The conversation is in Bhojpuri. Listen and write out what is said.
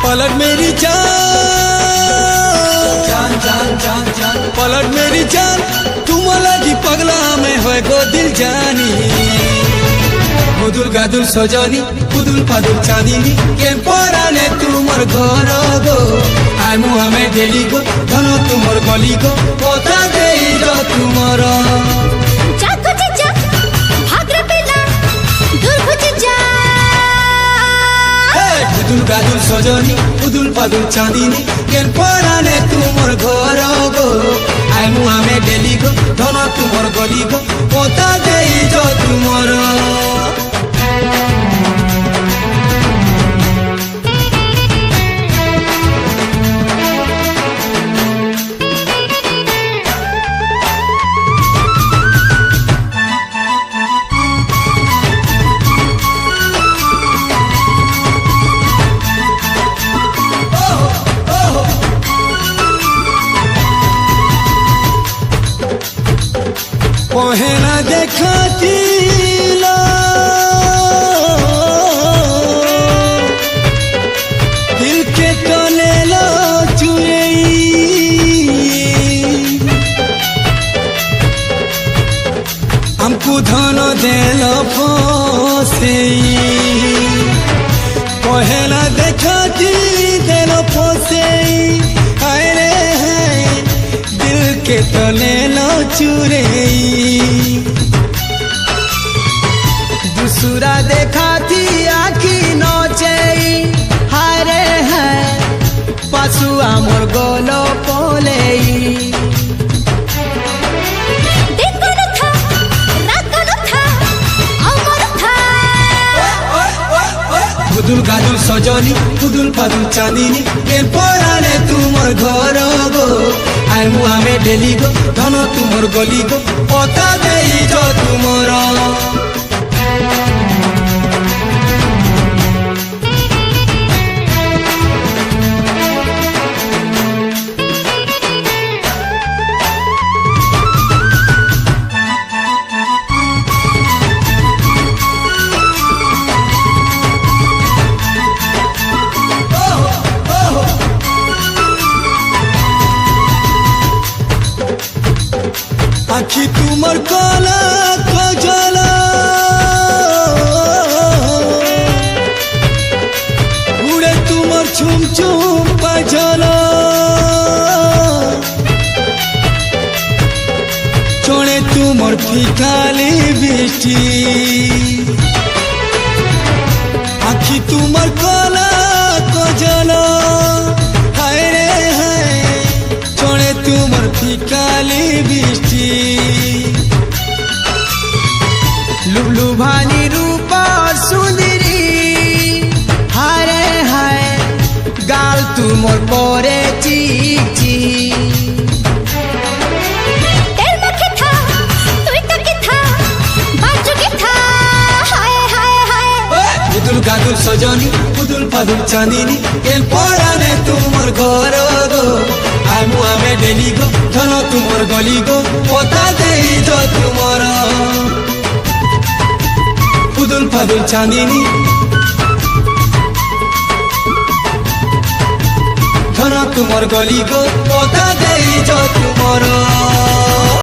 पलट मेरी जान जान जान जान पलट मेरी जान तुम लगी पगला में हो गो दिल जानी गुदुल गादुल सजनी गुदुल पादुल चांदनी के पराने तुमर घर गो आमु हमें डेली गो धनो तुमर गली गो पता दे तुमर गुदुल गादुल सजनी गुदुल पादुल चांदनी के पराने तुमर घर गो आमु हमें डेली गो धनो तुमर गली गो पता दे तुमर पहना देखती दिल के तले लो चुए हमको धन दिल फसे पहला देखती दिल फसे अरे दिल के तले लो चुरे दूसरा देखा थी आखी नचे हारे है पासु आमर गोलो पोले गुदुल गादुल सजनी गुदुल पादुल चांदनी के पराने तुमर घर गो आमु हमें डेली गो धनो तुमर गली गो पता दे तुमर आखी तुमर कला कजला उड़े तुमर छुम छुम पजला चोड़े तुमर फिकाली बिस्टी आखी तुमर कला कजला हाय रे हाय चोड़े तुमर फिकाली बिस्टी लुलु भानी रूपा सुंदरी हारे हाय गाल तुमर परे चिची गुदुल गादुल सजनी गुदुल पादुल चांदनी के पराने तुमर घर गो आमु हमें डेली गो धनो तुमर गली गो पता दे तुमर गुदुल पादुल चांदनी धनो तुमर गली गो पता दे तुमर।